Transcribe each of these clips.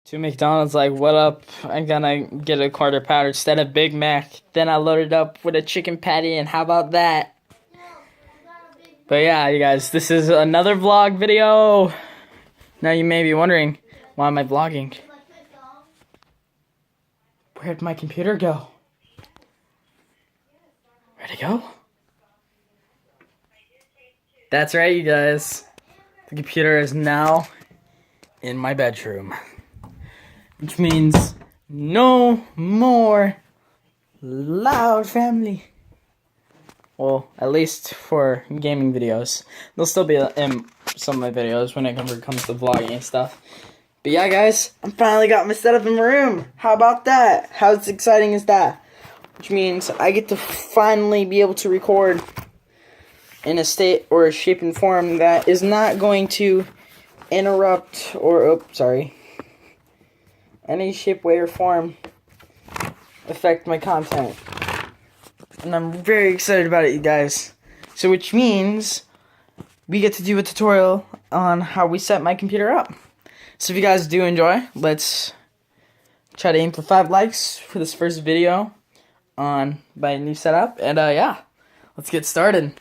To McDonald's, like, what up? I'm gonna get a quarter pounder instead of Big Mac. Then I loaded up with a chicken patty, and how about that? But yeah, you guys, this is another vlog video. Now you may be wondering, why am I vlogging? Where'd my computer go? Where'd it go? That's right, you guys. The computer is now in my bedroom. Which means no more loud family. Well, at least for gaming videos. They'll still be in some of my videos when it comes to vlogging and stuff. But yeah, guys, I finally got my setup in my room. How about that? How exciting is that? Which means I get to finally be able to record in a state or a shape and form that is not going to interrupt or, any shape, way, or form affect my content. And I'm very excited about it, you guys. So which means we get to do a tutorial on how we set my computer up. So if you guys do enjoy, let's try to aim for 5 likes for this first video on my new setup. And yeah, let's get started.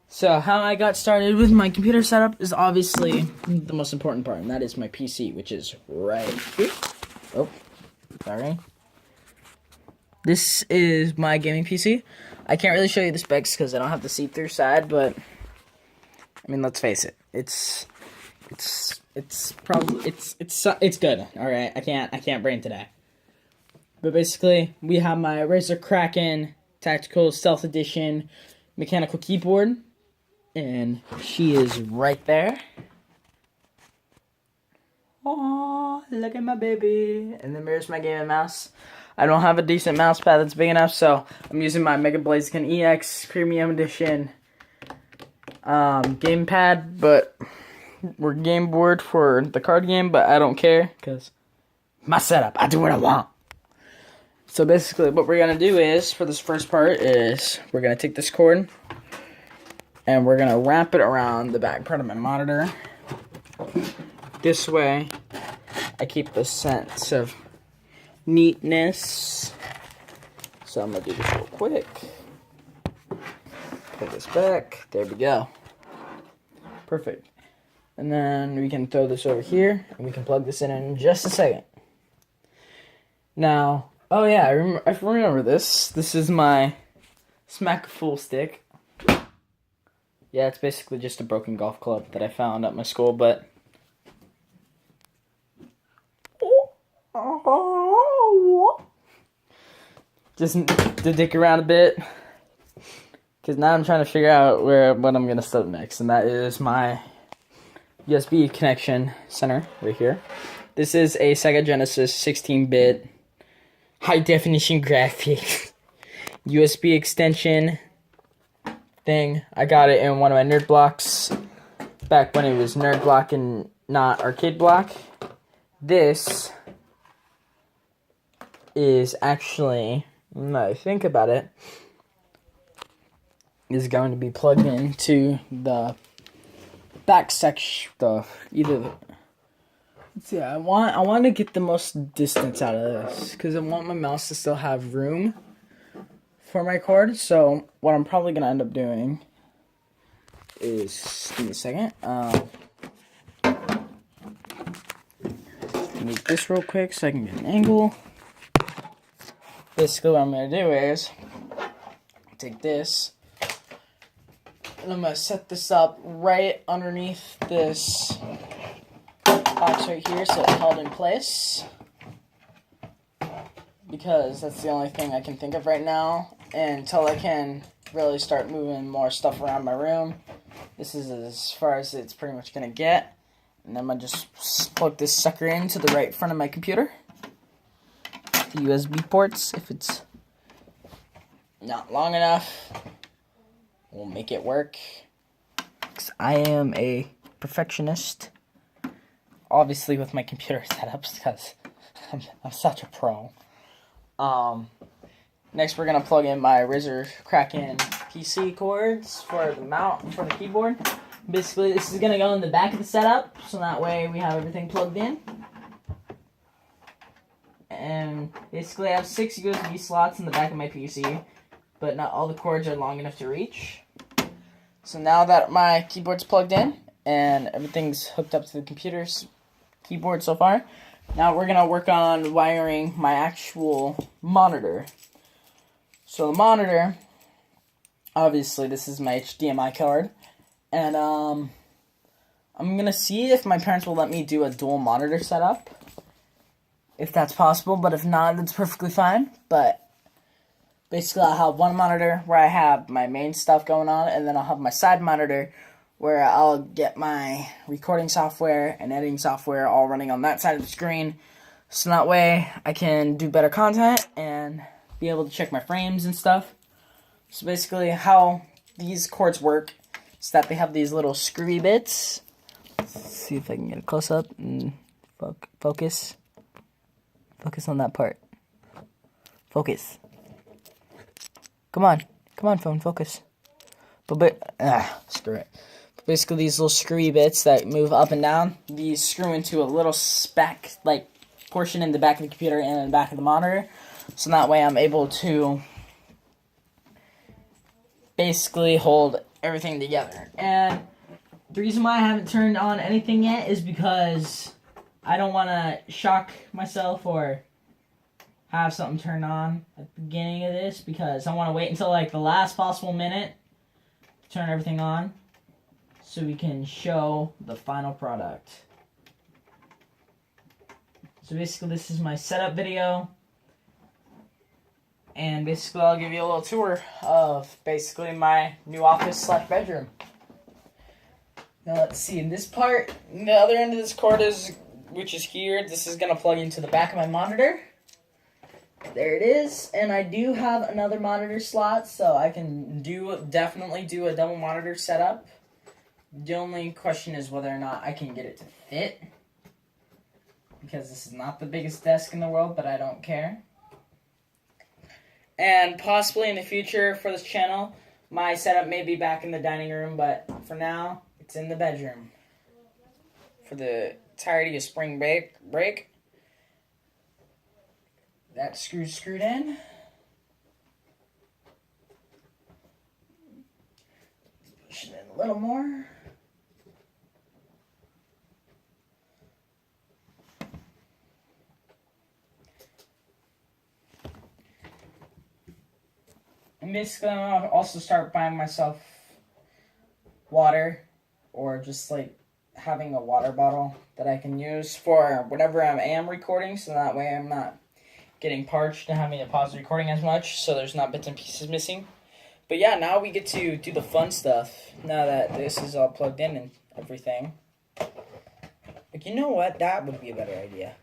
So how I got started with my computer setup is obviously the most important part, and that is my PC, which is right here. Oh, sorry. This is my gaming PC. I can't really show you the specs because I don't have the see-through side, but I mean, let's face it, it's good. All right, I can't brain today. But basically, we have my Razer Kraken Tactical Stealth Edition mechanical keyboard. And she is right there. Oh, look at my baby. And then there's my gaming mouse. I don't have a decent mouse pad that's big enough, so I'm using my Mega Blaziken EX Premium Edition gamepad. But we're game board for the card game, but I don't care because my setup. I do what I want. So basically, what we're gonna do is for this first part is we're gonna take this cord. And we're going to wrap it around the back part of my monitor. This way, I keep the sense of neatness. So I'm going to do this real quick. Put this back. There we go. Perfect. And then we can throw this over here. And we can plug this in just a second. Now, oh yeah, I remember this. This is my Smack Full stick. Yeah, it's basically just a broken golf club that I found at my school, but just to dick around a bit, because now I'm trying to figure out what I'm going to set up next, and that is my USB connection center right here. This is a Sega Genesis 16-bit high-definition graphics USB extension thing. I got it in one of my Nerd Blocks back when it was Nerd Block and not Arcade Block. This is actually, now that I think about it, is going to be plugged into the back section. Let's see, I want to get the most distance out of this because I want my mouse to still have room for my cord. So what I'm probably gonna end up doing is, give me a second, move this real quick so I can get an angle. Basically what I'm gonna do is take this and I'm gonna set this up right underneath this box right here so it's held in place, because that's the only thing I can think of right now until I can really start moving more stuff around my room. This is as far as it's pretty much going to get. And then I'm going to just plug this sucker into the right front of my computer. The USB ports, if it's not long enough, we'll make it work. 'Cause I am a perfectionist. Obviously with my computer setups, because I'm such a pro. Next we're going to plug in my Razer Kraken PC cords for the mount for the keyboard. Basically this is going to go in the back of the setup, so that way we have everything plugged in. and basically I have 6 USB slots in the back of my PC, but not all the cords are long enough to reach. So now that my keyboard's plugged in and everything's hooked up to the computer's keyboard so far, now we're gonna work on wiring my actual monitor. So the monitor, obviously this is my HDMI card, and I'm gonna see if my parents will let me do a dual monitor setup, if that's possible, but if not, that's perfectly fine. But basically I'll have one monitor where I have my main stuff going on, and then I'll have my side monitor where I'll get my recording software and editing software all running on that side of the screen, so that way I can do better content and be able to check my frames and stuff. So basically how these cords work is that they have these little screwy bits. Let's see if I can get a close up and focus. Focus on that part. Focus. Come on phone, focus. Screw it. Basically these little screwy bits that move up and down, these screw into a little spec like portion in the back of the computer and in the back of the monitor. So that way I'm able to basically hold everything together. And the reason why I haven't turned on anything yet is because I don't want to shock myself or have something turned on at the beginning of this, because I want to wait until like the last possible minute to turn everything on so we can show the final product. So basically this is my setup video, and basically I'll give you a little tour of basically my new office / bedroom. Now let's see, in this part, the other end of this cord which is here, this is going to plug into the back of my monitor. There it is, and I do have another monitor slot, so I can definitely do a double monitor setup. The only question is whether or not I can get it to fit, because this is not the biggest desk in the world, but I don't care. And possibly in the future for this channel, my setup may be back in the dining room, but for now, it's in the bedroom for the entirety of spring break. That screw's screwed in. Push it in a little more. And basically I'm going to also start buying myself water, or just like having a water bottle that I can use for whenever I am recording, so that way I'm not getting parched and having to pause the recording as much, so there's not bits and pieces missing. But yeah, now we get to do the fun stuff, now that this is all plugged in and everything. Like, you know what? That would be a better idea.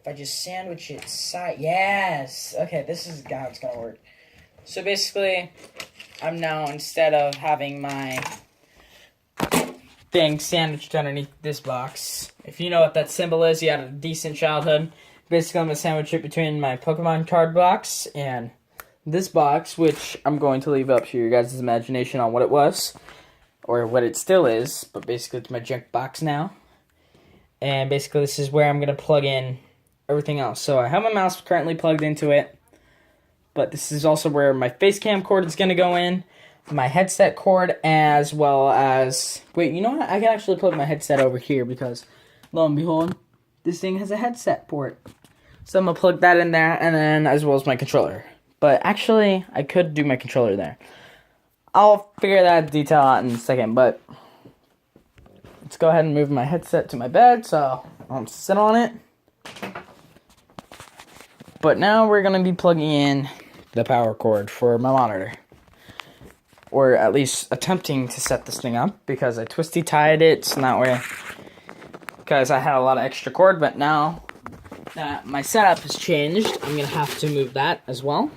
If I just sandwich it side... Yes! Okay, this is how it's gonna work. So basically, I'm now, instead of having my thing sandwiched underneath this box, if you know what that symbol is, you had a decent childhood. Basically, I'm going to sandwich it between my Pokemon card box and this box, which I'm going to leave up to your guys' imagination on what it was, or what it still is, but basically it's my junk box now. And basically this is where I'm going to plug in everything else. So I have my mouse currently plugged into it, but this is also where my face cam cord is going to go in, my headset cord, as well as... Wait, you know what? I can actually put my headset over here, because, lo and behold, this thing has a headset port. So I'm going to plug that in there, and then as well as my controller. But actually, I could do my controller there. I'll figure that detail out in a second, but let's go ahead and move my headset to my bed so I'll sit on it. But now we're going to be plugging in the power cord for my monitor. Or at least attempting to set this thing up, because I twisty tied it so that way, because I had a lot of extra cord, but now that my setup has changed, I'm going to have to move that as well.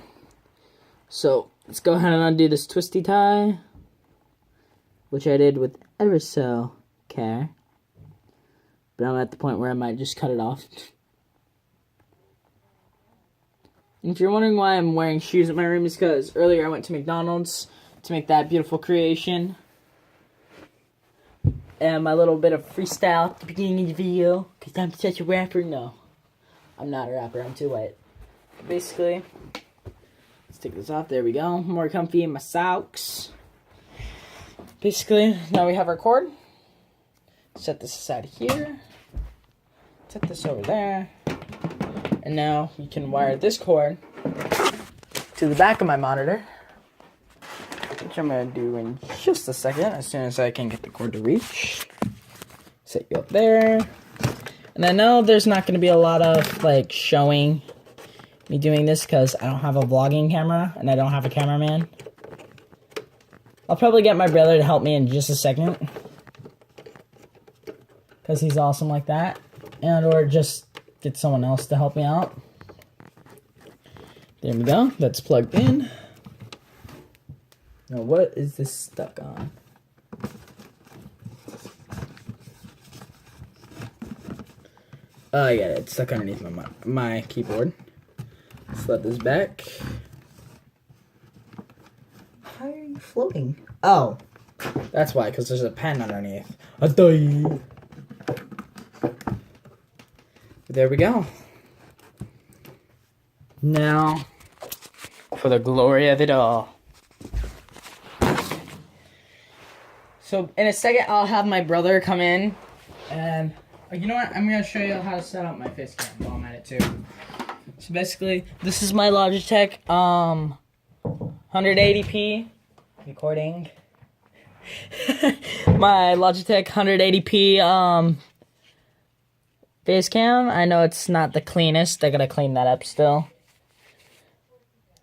So let's go ahead and undo this twisty tie, which I did with ever so care. But I'm at the point where I might just cut it off. And if you're wondering why I'm wearing shoes in my room, it's because earlier I went to McDonald's to make that beautiful creation. And my little bit of freestyle at the beginning of the video, because I'm such a rapper. No, I'm not a rapper, I'm too white. Basically, let's take this off. There we go. More comfy in my socks. Basically, now we have our cord. Set this aside here. Set this over there. And now we can wire this cord to the back of my monitor, which I'm going to do in just a second, as soon as I can get the cord to reach. Set you up there. And I know there's not going to be a lot of, like, showing me doing this because I don't have a vlogging camera and I don't have a cameraman. I'll probably get my brother to help me in just a second, because he's awesome like that. And or just get someone else to help me out. There we go. That's plugged in. Now what is this stuck on? Oh, I get it. It's stuck underneath my keyboard. Slide this back. How are you floating? Oh, that's why, because there's a pen underneath. There we go. Now, for the glory of it all. So, in a second, I'll have my brother come in, and you know what? I'm going to show you how to set up my face cam while I'm at it, too. So, basically, this is my Logitech 180p recording. My Logitech 180p face cam. I know it's not the cleanest. I gotta clean that up still,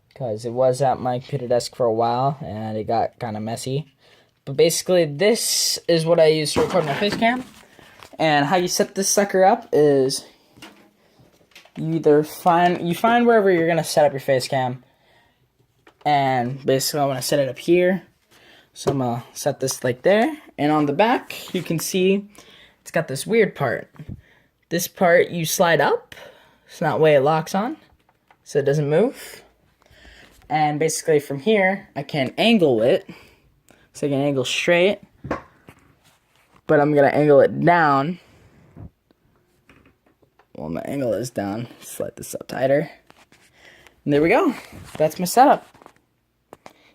because it was at my computer desk for a while and it got kind of messy. But basically, this is what I use to record my face cam. And how you set this sucker up is you find wherever you're gonna set up your face cam. And basically, I want to set it up here. So I'm gonna set this like there. And on the back, you can see it's got this weird part. This part you slide up, so that way it locks on, so it doesn't move. And basically from here, I can angle it, so I can angle straight, but I'm gonna angle it down. Well, my angle is down. Slide this up tighter. And there we go. That's my setup.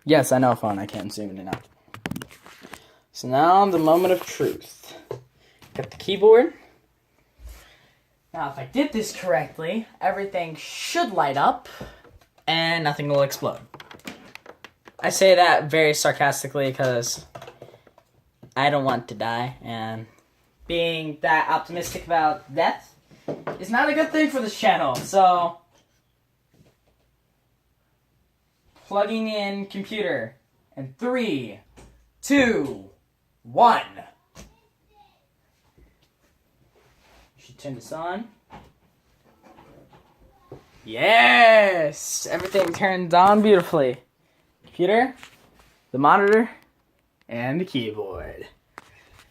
Yes, I know, phone. I can't zoom in and out. So now the moment of truth. Got the keyboard. Now, if I did this correctly, everything should light up and nothing will explode. I say that very sarcastically because I don't want to die, and being that optimistic about death is not a good thing for this channel. So, plugging in computer in 3, 2, 1. Should turn this on. Yes! Everything turns on beautifully. Computer, the monitor, and the keyboard.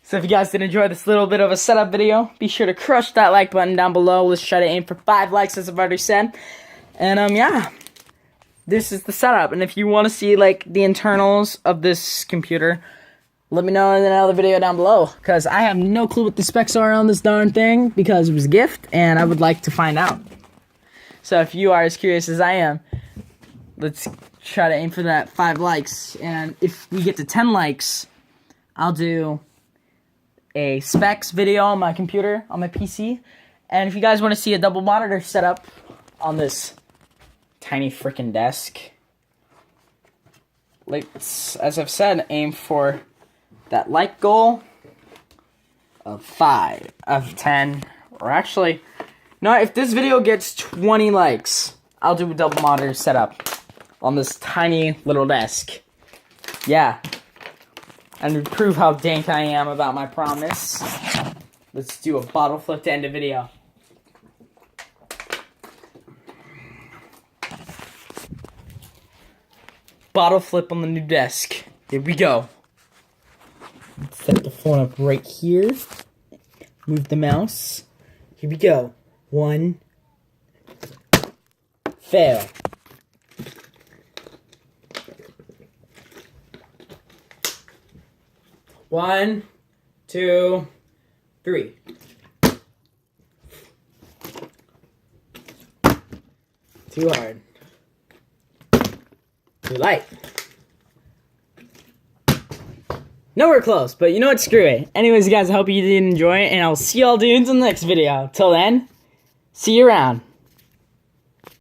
So if you guys did enjoy this little bit of a setup video, be sure to crush that like button down below. Let's try to aim for 5 likes, as I've already said. And yeah, this is the setup. And if you want to see like the internals of this computer, let me know in another video down below, because I have no clue what the specs are on this darn thing, because it was a gift, and I would like to find out. So if you are as curious as I am, let's try to aim for that 5 likes. And if we get to 10 likes, I'll do a specs video on my computer, on my PC. And if you guys want to see a double monitor setup on this tiny freaking desk, let's, as I've said, aim for that like goal of 5 of 10, or actually, no, if this video gets 20 likes, I'll do a double monitor setup on this tiny little desk. Yeah. And to prove how dank I am about my promise, let's do a bottle flip to end the video. Bottle flip on the new desk. Here we go. Set the phone up right here. Move the mouse. Here we go. 1. Fail. 1, 2, 3. Too hard. Too light. Nowhere close, but you know what? Screw it. Anyways, guys, I hope you did enjoy it, and I'll see y'all dudes in the next video. Till then, see you around.